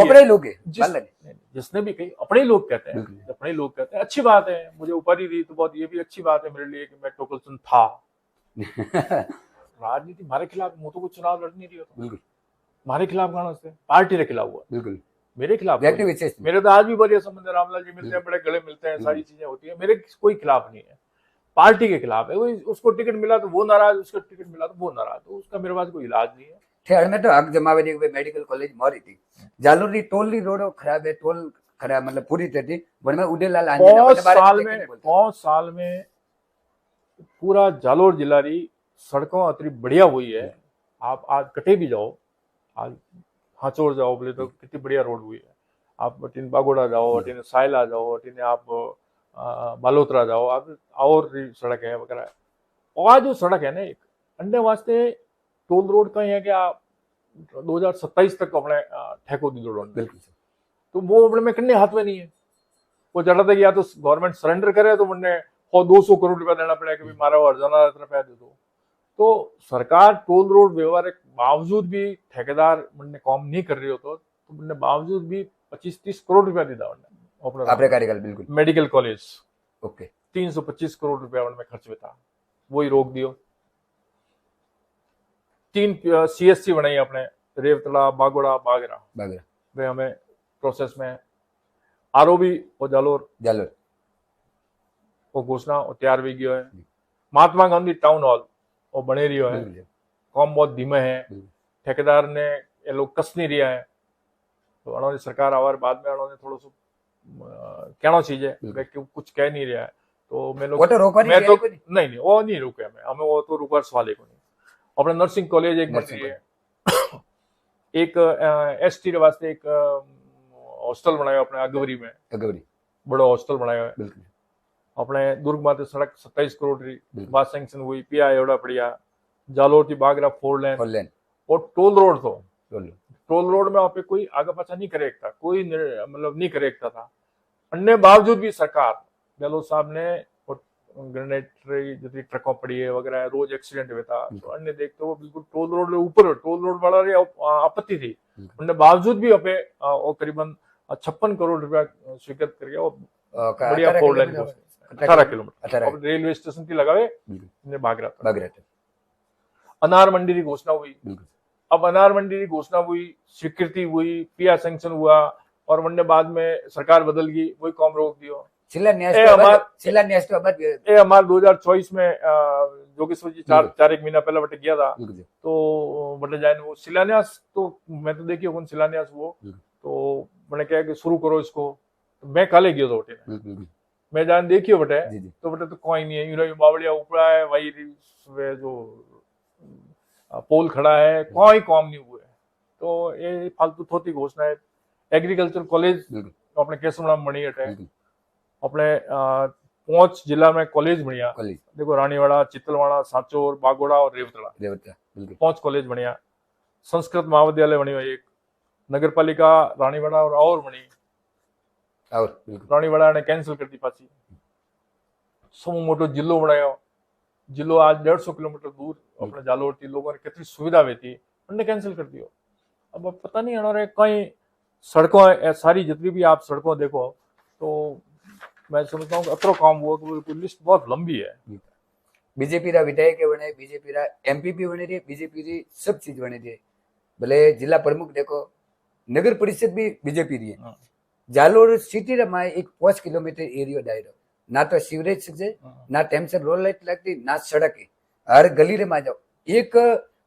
जिसने भी कही अपने ही लोग कहते हैं, अपने ही लोग कहते हैं, अच्छी बात है। मुझे उपाधि दी तो बहुत, ये भी अच्छी बात है मेरे लिए कि मैं टोकल चंद था। राजनीति हमारे खिलाफ, मुझे तो कुछ चुनाव लड़ नहीं रही हो, हमारे खिलाफ गाना से पार्टी के खिलाफ हुआ, मेरे खिलाफ मेरे तो आज भी बढ़िया संबंध है, रामलाल जी मिलते हैं, बड़े गले मिलते हैं, सारी चीजें होती है, मेरे कोई खिलाफ नहीं है, पार्टी के खिलाफ है। उसको टिकट मिला तो वो नाराज, उसको टिकट मिला तो वो नाराज, तो उसका मेरे पास कोई इलाज नहीं है। ठेड़ में तो हक जमावे दी मेडिकल कॉलेज मोरी थी, जालोर री टोल री रोड खराब है, टोल खराब मतलब पूरी थी, वन में उडेलाल 5 साल में पूरा जालोर जिला री सड़कों अतरी बढ़िया हुई है। आप आज कटे भी जाओ, आज हाचोड़ जाओ बोले तो कितनी बढ़िया रोड हुई है। आप अटीन बागोड़ा जाओ, अटीन सायला जाओ, अटीन आप बालोतरा जाओ, आप और सड़क है वगैरह। और जो सड़क है ना, एक अंडे वास्ते टोल रोड का ही है कि आप 2027 तक अपने ठेको दी रोड, तो वो अपने में कन्ने हाथ में नहीं है। वो चढ़ा था कि या तो गवर्नमेंट सरेंडर करे तो मुझे 200 करोड़ रुपया देना पड़ेगा कि मारा हरजाना रुपया दे दो। तो सरकार टोल रोड व्यवहार के बावजूद भी ठेकेदार मुझे काम नहीं कर रही हो तो मुझे बावजूद भी 25-30 करोड़ रुपया दी था अपने कार्यकाल। बिल्कुल मेडिकल कॉलेज ओके 325 करोड़ रुपया उनमें खर्च में था, वही रोक दियो। 3 CSC बनाई अपने रेवतला, बागोड़ा, बागरा वे हमें प्रोसेस में। ROB और जालोर वो घोषणा तैयार भी गयो है। महात्मा गांधी टाउन हॉल वो बने रही है, काम बहुत धीमे है, ठेकेदार ने ये लोग कस नहीं रिया है, तो उन्होंने सरकार आवार बाद में उन्होंने थोड़ा सो कहना चाहिए, कुछ कह नहीं रहा है, तो मैं लोग नहीं वो नहीं रुके, हमें वो तो रुकवार सवाल ही को नहीं। अपने नर्सिंग कॉलेज एक बन रही है, एक ST वास्ते एक हॉस्टल बनाया अपने अगवरी में, बड़ा हॉस्टल बनाया है। अपने दुर्ग माते सड़क 27 करोड़ की बात सैंक्शन हुई, PI एवढा बढ़िया। जालोर की बागरा 4 लेन और टोल रोड, तो टोल रोड में आप कोई आगे पाछा नहीं करेगा, कोई मतलब नहीं करेगा था। अन्य बावजूद भी सरकार गहलोत साहब ने ग्रेनेटरी जितनी ट्रकों पड़ी है वगैरह, रोज एक्सीडेंट हुआ था, तो अन्य देखते हो बिल्कुल टोल रोड ऊपर, टोल रोड वाला आपत्ति थी, उनके बावजूद भी अपे करीबन 56 करोड़ रुपया स्वीकृत करके बढ़िया 4 लेन 18 किलोमीटर 18 अब रेलवे स्टेशन की लगावे बिल्कुल ने बागरा था। बागरा था अनार मंडी की घोषणा हुई, बिल्कुल अब अनार मंडी की घोषणा हुई, स्वीकृति हुई, पिया सैंक्शन हुआ और वनने बाद में सरकार बदल गई, वही काम रोक दियो। शिलान्यास तो अब ये हमारे 2024 में जोगेश्वर जी चार एक महीना पहले बटे गया था, तो बटे जाए वो शिलान्यास तो मैं तो देखिए कौन शिलान्यास वो तो मैंने क्या कि शुरू करो इसको, तो मैं काले गयो तो बटे मैं जान देखियो बटे तो बटे तो कोई नहीं है, यूरो बावड़िया ऊपरा है वही जो पोल खड़ा है, कोई काम नहीं हुआ है। तो ये फालतू थोती घोषणा है। एग्रीकल्चर कॉलेज अपने केसमड़ा में बनी है, अपने 5 जिला में कॉलेज बढ़िया, देखो रानीवाड़ा, चित्तलवाड़ा, सांचौर, बागोड़ा और रेवतड़ा 5 कॉलेज बढ़िया। संस्कृत महाविद्यालय बनी हुई, एक नगर पालिका रानीवाड़ा और बनी, रानीवाड़ा ने कैंसिल कर दी पाची। समूह मोटो जिलो बनाया, जिलो आज 150 किलोमीटर दूर अपने जालोर थी, लोगों ने कितनी सुविधा हुई थी, उन्होंने कैंसिल कर दियो। अब पता नहीं हमारे कहीं सड़कों सारी जितनी भी आप सड़कों देखो तो मैं समझता हूँ अतरो काम हुआ कि लिस्ट बहुत लंबी है। बीजेपी रा विधायक बने, बीजेपी रा एमपीपी बने रही, बीजेपी री सब चीज बने रही, भले जिला प्रमुख देखो, नगर परिषद भी बीजेपी रही है। जालोर सिटी रे में एक 5 किलोमीटर एरिया दायरो, ना तो सीवरेज से ना टाइम से रोड लाइट लगती, ना सड़क है। हर गली रे में जाओ एक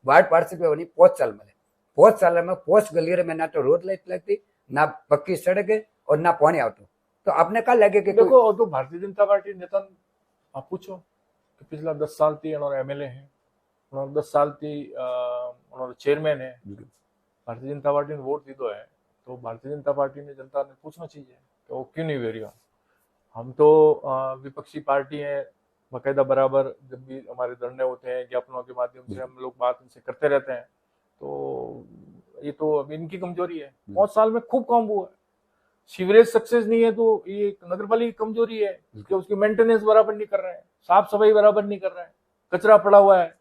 वार्ड पार्षद पे बनी 5 साल में, 5 साल में 5 गली रे में ना तो रोड लाइट लगती, ना पक्की सड़क है और ना पानी आतो। तो आपने क्या लगे कि देखो तो भारतीय जनता पार्टी नेता आप पूछो कि पिछला 10 साल थी उन्होंने एमएलए हैं, उन्होंने 10 साल थी उन्होंने चेयरमैन है, भारतीय जनता पार्टी ने वोट दी तो है, तो भारतीय जनता पार्टी ने जनता ने पूछना चाहिए कि वो क्यों नहीं वेरिया। हम तो विपक्षी पार्टी है, बाकायदा बराबर जब भी हमारे धरने होते हैं ज्ञापनों के माध्यम से हम लोग बात इनसे करते रहते हैं, तो ये तो अब इनकी कमजोरी है। 5 साल में खूब काम हुआ है, सीवरेज सक्सेस नहीं है तो ये नगर पालिका की कमजोरी है कि उसकी मेंटेनेंस बराबर नहीं कर रहे हैं, साफ सफाई बराबर नहीं कर रहे हैं, कचरा पड़ा हुआ है।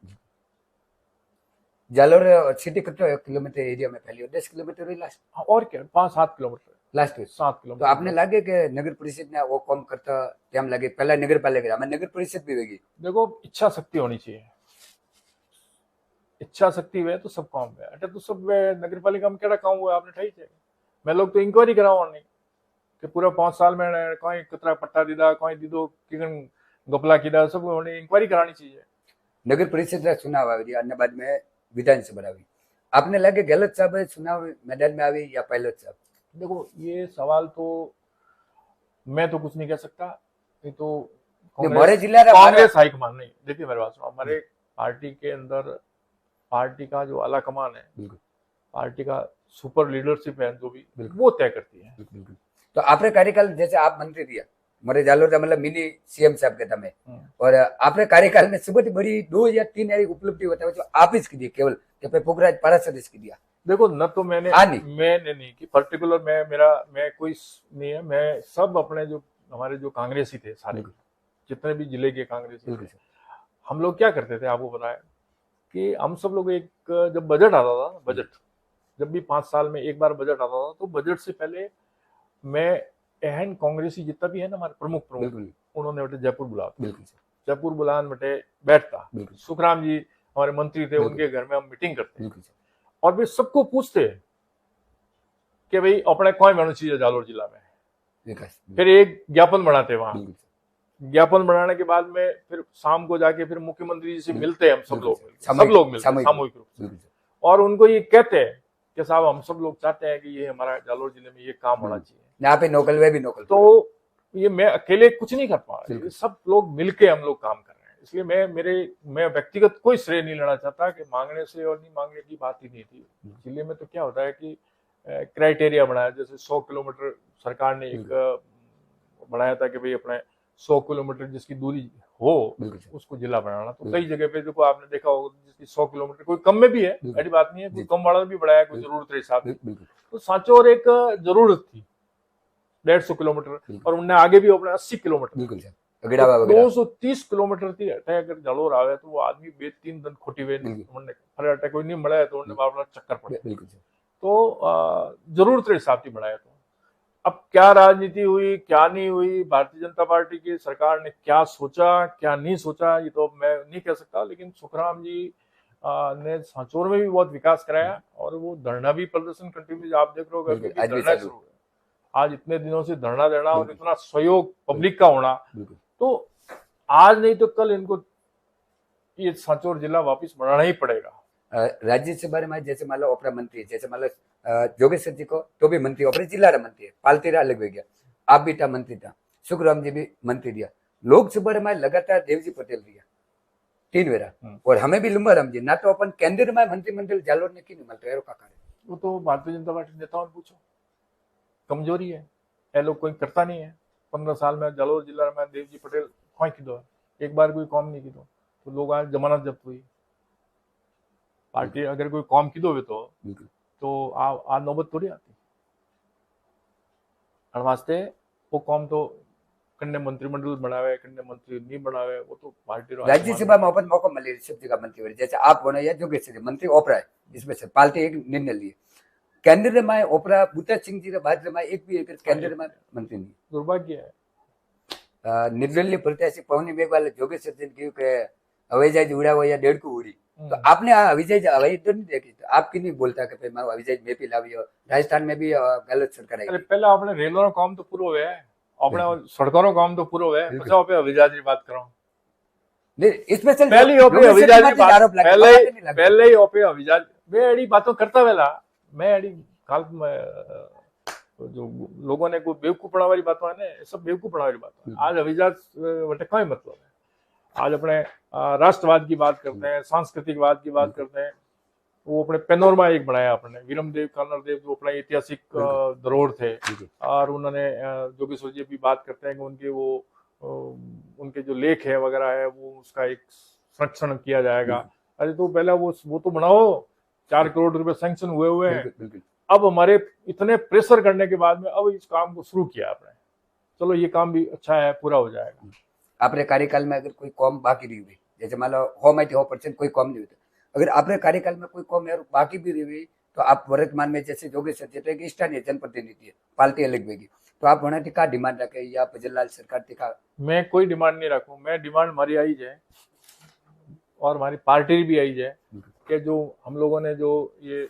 जालोर सिटी कितना किलोमीटर एरिया में फैली हो, 10 किलोमीटर ही लास्ट, और क्या 5-7 किलोमीटर लास्ट 7 किलोमीटर। तो आपने लगे कि नगर परिषद ने वो कम करता टाइम लगे, पहला नगर पालिका हमें नगर परिषद भी होगी। देखो इच्छा शक्ति होनी चाहिए, इच्छा शक्ति है तो सब काम है। अटे तो सब नगर पालिका में क्या काम हुआ आपने ठाई चाहिए, मैं लोग तो इंक्वायरी कराओ नहीं कि पूरा 5 साल में कहीं कितना पट्टा दीदा, कहीं दीदो किन गपला कीदा, सब इंक्वायरी करानी चाहिए। नगर परिषद चुनाव आ अन्य बाद में विधानसभा आई, आपने लगे गलत साहब चुनाव मैदान में आई या पायलट साहब? देखो ये सवाल तो मैं तो कुछ नहीं कह सकता, ये तो हमारे जिला कांग्रेस हाईकमान नहीं। देखिए मेरे बात सुनो, हमारे पार्टी के अंदर पार्टी का जो आला कमान है, पार्टी का सुपर लीडरशिप है जो भी, वो तय करती है। तो आपने कार्यकाल जैसे आप मंत्री दिया मरे जालोर का मतलब मिनी सीएम साहब के तमें, और आपने कार्यकाल में सबसे बड़ी 2 या 3 ऐसी उपलब्धि बताओ जो आप इसकी दी केवल कि पुखराज पाराशर इसकी दिया। देखो न तो मैंने नहीं कि पर्टिकुलर मैं कोई नहीं है, मैं सब अपने जो हमारे जो कांग्रेसी थे सारे जितने भी जिले के कांग्रेसी थे, हम लोग क्या करते थे आपको पता है कि हम सब लोग एक जब बजट आता था, बजट जब भी 5 साल में एक बार बजट आता था, तो बजट से पहले मैं एहन कांग्रेसी जितना भी है ना हमारे प्रमुख उन्होंने बेटे जयपुर बुला, जयपुर बुलान बेटे बैठता, सुखराम जी हमारे मंत्री थे, उनके घर में हम मीटिंग करते और वे सबको पूछते कि भाई अपने कौन बनना चाहिए जालोर जिला में, फिर एक ज्ञापन बनाते वहां, ज्ञापन बनाने के बाद में फिर शाम को जाके फिर मुख्यमंत्री जी से मिलते हैं, हम सब लोग मिलते हैं सामूहिक रूप से, और उनको ये कहते हैं कि साहब हम सब लोग चाहते हैं कि ये हमारा जालोर जिले में ये काम होना चाहिए, यहाँ पे नोकल वे भी नोकल। तो ये मैं अकेले कुछ नहीं कर पा रहा, सब लोग मिलके हम लोग काम कर रहे हैं। इसलिए मैं व्यक्तिगत कोई श्रेय नहीं लेना चाहता कि मांगने से और नहीं मांगने की बात ही नहीं थी। जिले में तो क्या होता है कि क्राइटेरिया बनाया, जैसे 100 किलोमीटर सरकार ने एक बनाया था कि भाई अपने 100 किलोमीटर जिसकी दूरी हो उसको जिला बनाना। तो कई जगह पे देखो आपने देखा होगा जिसकी 100 किलोमीटर, कोई कम में भी है, ऐसी बात नहीं है, कोई कम वाला भी बढ़ाया, कोई जरूरत के हिसाब से। तो सांचौर एक जरूरत थी 150 किलोमीटर, और उनने आगे भी अपने 80 किलोमीटर 230 किलोमीटर थी। अगर जालोर आवे तो वो आदमी 2-3 दिन खोटी हुए उन्होंने कोई नहीं बढ़ाया, तो उन्होंने बार चक्कर पड़े, तो जरूरत के हिसाब से बढ़ाया। तो अब क्या राजनीति हुई क्या नहीं हुई, भारतीय जनता पार्टी की सरकार ने क्या सोचा क्या नहीं सोचा, ये तो मैं नहीं कह सकता, लेकिन सुखराम जी ने सांचौर में भी बहुत विकास कराया और वो धरना भी प्रदर्शन कंटिन्यू, आप देख रहे हो बिल्कुल, आज भी धरना चालू शुरू है। आज इतने दिनों से धरना देना और बिल्कुल। इतना सहयोग पब्लिक का होना, बिल्कुल तो आज नहीं तो कल इनको ये सांचौर जिला वापस बनाना ही पड़ेगा। राज्यसभा में जैसे मान लो ओपरा मंत्री है, जैसे मान लो जोगेश्वर जी को तो भी मंत्री ओपरे जिला रा मंत्री है, पालतीरा अलग हो गया, आप भी था मंत्री था, सुखराम जी भी मंत्री दिया, लोकसभा में लगातार देवजी पटेल दिया 3 वेरा, और हमें भी लंबाराम जी ना, तो अपन केंद्र में मंत्रिमंडल जालोर ने क्यों नहीं मिलता है, का कारण वो तो भारतीय जनता पार्टी नेताओं ने पूछो, कमजोरी है, ये लोग कोई करता नहीं है। 15 साल में जालोर जिला में देवजी पटेल कोई कीधो एक बार कोई काम नहीं कीधो, तो लोग आज जमानत जब्त हुई। पार्टी अगर कोई काम कीधो हुए तो आ नौबत थोड़ी आती वास्ते वो काम तो कन्ने मंत्रिमंडल बनावे कन्ने मंत्री नहीं बनावे, वो तो पार्टी राज्यसभा में ओपन मौका मिले सब जगह मंत्री हो, जैसे आप होना या जोगेश्वर मंत्री ओपरा है, इसमें से पार्टी एक निर्णय लिए, केंद्र में ओपरा बूटा सिंह जी बाद में एक भी केंद्र में मंत्री नहीं। दुर्भाग्य है। निर्दलीय प्रत्याशी पवनी मेघवाल जोगेश्वर जी ने कहा हवाई जहाज उड़ा हुआ या 1.5 उड़ी, तो आपने हवाई जहाज हवाई तो नहीं देखी, तो आप क्यों नहीं बोलता कि मैं हवाई जहाज में भी लावी हो, राजस्थान में भी गलत सरकार आई। अरे पहले आपने रेलों का काम तो पूरा हुआ है, अपने सड़कों का काम तो पूरा हुआ है, पचाओ पे हवाई जहाज की बात करो, स्पेशल पहले ही हवाई जहाज की बात, पहले ही हवाई जहाज मैं एडी बातों करता वेला, मैं एडी काल में जो लोगों ने कोई बेवकूफ पढ़ा वाली बात है ना, सब बेवकूफ पढ़ा वाली बात है। आज हवाई जहाज वटे कोई मतलब है, आज अपने राष्ट्रवाद की बात करते हैं, सांस्कृतिकवाद की बात करते हैं, वो अपने पेनोरमा एक बनाया अपने वीरमदेव कानरदेव जो अपना ऐतिहासिक धरोहर थे, और उन्होंने जोगेश्वर जी भी बात करते हैं कि उनके वो उनके जो लेख है वगैरह है वो उसका एक संरक्षण किया जाएगा। अरे तो पहले वो तो बनाओ, 4 करोड़ रुपए सैंक्शन हुए हैं। अब हमारे इतने प्रेशर करने के बाद में अब इस काम को शुरू किया आपने, चलो ये काम भी अच्छा है, पूरा हो जाएगा। आपने कार्यकाल में अगर कोई कॉम बाकी रही हुई, जैसे मान लो 100% कोई कॉम नहीं होता, अगर आपने कार्यकाल में कोई कॉम यार बाकी भी रही हुई, तो आप वर्तमान में जैसे जोगेश्वर जी एक स्थानीय जनप्रतिनिधि है, पार्टी अलग होगी, तो आप होना का डिमांड रखे या भजनलाल सरकार का? मैं कोई डिमांड नहीं रखूं, मैं डिमांड हमारी आई है और हमारी पार्टी भी आई है कि जो हम लोगों ने जो ये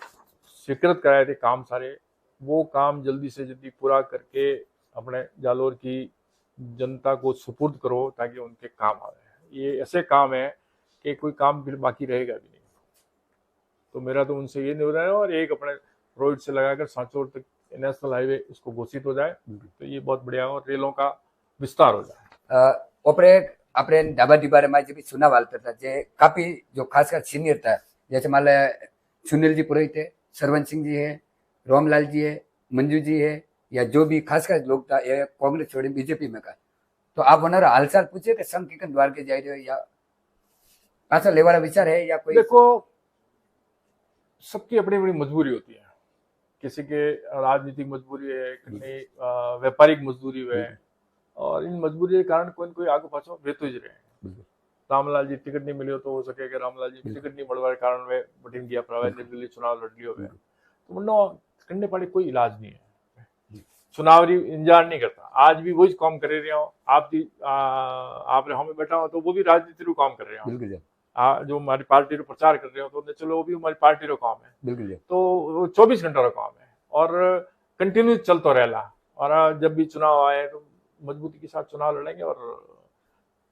स्वीकृत कराए थे काम सारे, वो काम जल्दी से जल्दी पूरा करके अपने जालोर की जनता को सुपुर्द करो ताकि उनके काम आए। ये ऐसे काम है कि कोई काम फिर बाकी रहेगा भी नहीं, तो मेरा तो उनसे ये निवेदन है। और एक अपने रोड से लगाकर सांचौर तक नेशनल हाईवे इसको घोषित हो जाए तो ये बहुत बढ़िया और रेलों का विस्तार हो जाए। ओपरे अपने ढाबा डिबारे में जो भी चुनाव हालता था, जे काफी जो खासकर सीनियर था, जैसे मान लो सुनील जी पुरोहित है, सरवन सिंह जी है, रामलाल जी है, मंजू जी है, या जो भी खासकर लोग था ये कांग्रेस छोड़ी बीजेपी में का, तो आप हमारा हालचाल पूछे कि संघ किकन द्वार के जा रहे हो या पासा ले वाला विचार है या कोई? देखो सबकी अपनी अपनी मजबूरी होती है, किसी के राजनीतिक मजबूरी है, किसी व्यापारिक मजबूरी है, और इन मजबूरी के कारण कोई न कोई आगे पाछो वेतो ही रहे। रामलाल जी टिकट नहीं मिली तो हो सके कि रामलाल जी टिकट नहीं मिलवा के कारण वे बटिन गया प्राइवेट निर्दलीय चुनाव लड़ लियो वे, तो मुन्नो करने पड़े कोई इलाज नहीं है, चुनाव इंतजार नहीं करता। आज भी वही काम कर रहे हो आप हम बैठा हो तो वो भी राजनीति रू काम कर रहे हो, जो हमारी पार्टी रो प्रचार कर रहे हो तो चलो वो भी हमारी पार्टी रो काम है, तो 24 घंटा रो काम है और कंटिन्यू चलता रहेला। और जब भी चुनाव आए तो मजबूती के साथ चुनाव लड़ेंगे और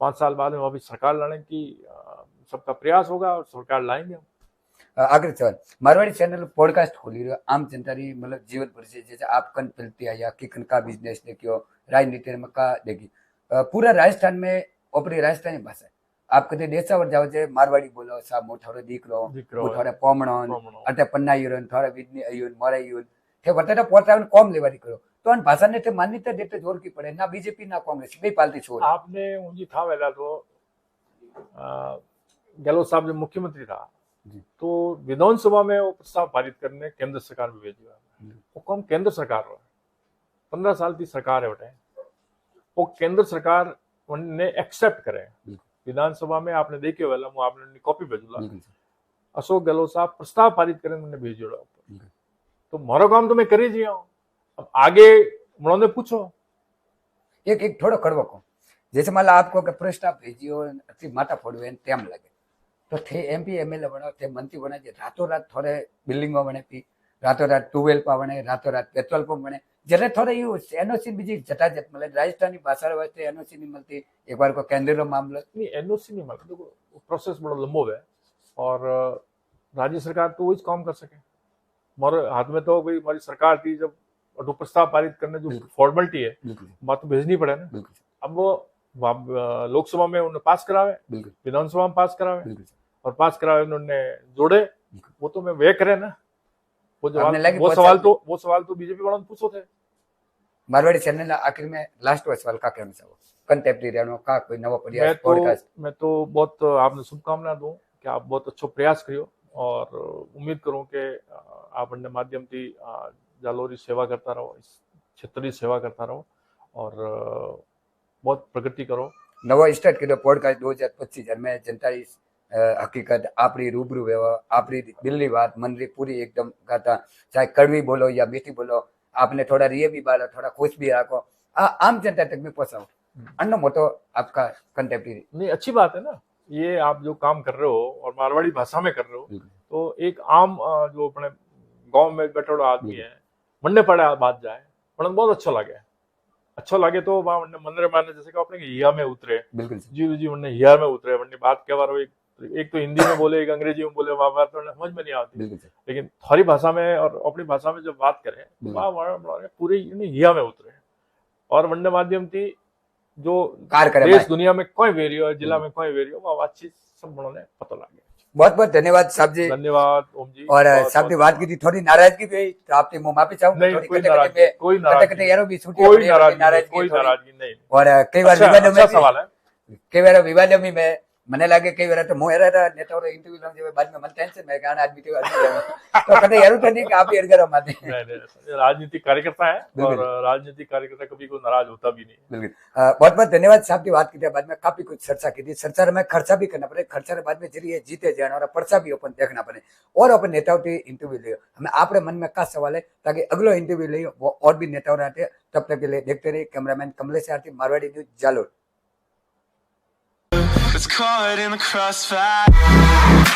5 साल बाद में वापस सरकार लाने की सबका प्रयास होगा और सरकार लाएंगे। आगे सवाल, मारवाड़ी चैनल पॉडकास्ट खोली रहे आम जनता री मतलब जीवन परिचय, जैसे आप कन फिरती है या किकन का बिजनेस देखियो, राजनीति में का देखी, पूरा राजस्थान में ओपरी राजस्थानी भाषा है, आप कदे देशावर जाओ जे मारवाड़ी बोलो, सा मोठारो दीकरो मोठारे पोमणो अटे पन्ना यूरन थोड़ा विदनी अयून मोरा यून थे वटाटा पोटावन कॉम लेवारी करो, तो अन भाषा ने थे मान्यता देते जोर की पड़े ना बीजेपी ना कांग्रेस बे पालती छोड़। आपने उनकी था वेला तो गहलोत साहब जब मुख्यमंत्री था तो विधानसभा में वो प्रस्ताव पारित करने केंद्र सरकार में भेजा, वो कौन केंद्र सरकार हो 15 साल की सरकार है उठे, वो केंद्र सरकार ने एक्सेप्ट करे विधानसभा में। आपने देखे वाला वो आपने कॉपी भेजूला, अशोक गहलोत साहब प्रस्ताव पारित करने मैंने भेजो, तो मारो काम तो मैं कर ही जिया हूँ। अब आगे उन्होंने पूछो। एक थोड़ो कड़वो को, जैसे मान लो आपको के प्रस्ताव भेजियो अति माटा फोड़वे तेम लगे तो थे एमपी एमएलए बनो थे मंत्री बने जे रातों रात थोड़े बिल्डिंगो बने पी रातों रात ट्यूबवेल पा बने रातों रात पेट्रोल पंप बने जरे थोड़े यू एनओसी बीजी जटाजट मिले राजस्थानी भाषा वास्ते एनओसी नहीं मिलती एक बार को केंद्र रो मामलो नहीं एनओसी नहीं मिलता, देखो प्रोसेस बड़ा लंबो है और राज्य सरकार तो वही काम कर सके। हमारे हाथ में तो भाई हमारी सरकार थी जब तो प्रस्ताव पारित करने जो फॉर्मेलिटी है बात तो भेजनी पड़े ना। अब वो लोकसभा में उन्होंने पास करावे, विधानसभा में पास करावे और पास करावे उन्होंने जोड़े, वो तो मैं वे करे ना। वो सवाल तो बीजेपी वालों ने पूछो थे। मारवाड़ी चैनल आखिर में लास्ट सवाल का कहना चाहो कंटेम्प्रेरी रहनो का कोई नवा प्रयास पॉडकास्ट। मैं तो बहुत आपने शुभकामना दूं कि आप बहुत अच्छो प्रयास करियो और उम्मीद करूं कि आप अन्य माध्यम थी जालोरी सेवा करता रहो, इस क्षेत्र की सेवा करता रहो और बहुत प्रगति करो। नवा स्टार्ट करो पॉडकास्ट 2025 में जनता हकीकत आपरी रूबरू व्यवहार आपरी दिल्ली बात मन री पूरी एकदम गाता चाहे कड़वी बोलो या मीठी बोलो आपने थोड़ा रिये भी बालो थोड़ा खुश भी रखो आम जनता तक भी पहुंचाओ अन्य मोटो आपका कंटेम्प्रेरी। नहीं अच्छी बात है ना, ये आप जो काम कर रहे हो और मारवाड़ी भाषा में कर रहे हो तो एक आम जो अपने गांव में बैठो आदमी है मंडे पड़े बात जाए पर बहुत अच्छा लगे तो मंदिर मारने जैसे कि अपने हिया में उतरे जी उन्हें हिया में उतरे वरना बात क्या बार एक तो हिंदी में बोले एक अंग्रेजी में बोले वहां तो समझ में नहीं आती, लेकिन थारी भाषा में और अपनी भाषा में जब बात करें वहां पूरे हिया में उतरे और वंडे माध्यम थी जो देश दुनिया में कोई वेरियो जिला में कोई वेरियो वो बातचीत सब उन्होंने पता लगे। बहुत बहुत धन्यवाद साहब जी। धन्यवाद ओम जी। और साहब की बात की थी थोड़ी नाराजगी भी तो आपसे मुंह माफी चाहूँ कोई नाराजगी नहीं और कई बार विवादों में सवाल है कई बार विवादों में मैं મને લાગે કઈ વાર તો હું એરા નેતાઓનો ઇન્ટરવ્યુ લઉં જે બાદ में मन टेंशन में गाना आदमी के तो कदे यार तो नहीं कि आप यार करो माते नहीं राजनीतिक कार्यकर्ता है और राजनीतिक कार्यकर्ता कभी कोई नाराज होता भी नहीं। बिल्कुल बहुत बहुत धन्यवाद साहब की बात की बाद में काफी कुछ चर्चा की थी। चर्चा में खर्चा भी करना पड़े खर्चा बाद में जरिए जीते जाना और पर्चा भी अपन देखना पड़े और अपन नेताओं की इंटरव्यू लियो हमें आपरे मन में का सवाल है ताकि अगलो इंटरव्यू लियो वो और भी नेताओं आते तब तक के लिए देखते रहिए। Cameraman Kamlesh Aarti Marwari news Jalore. It's caught in the crossfire.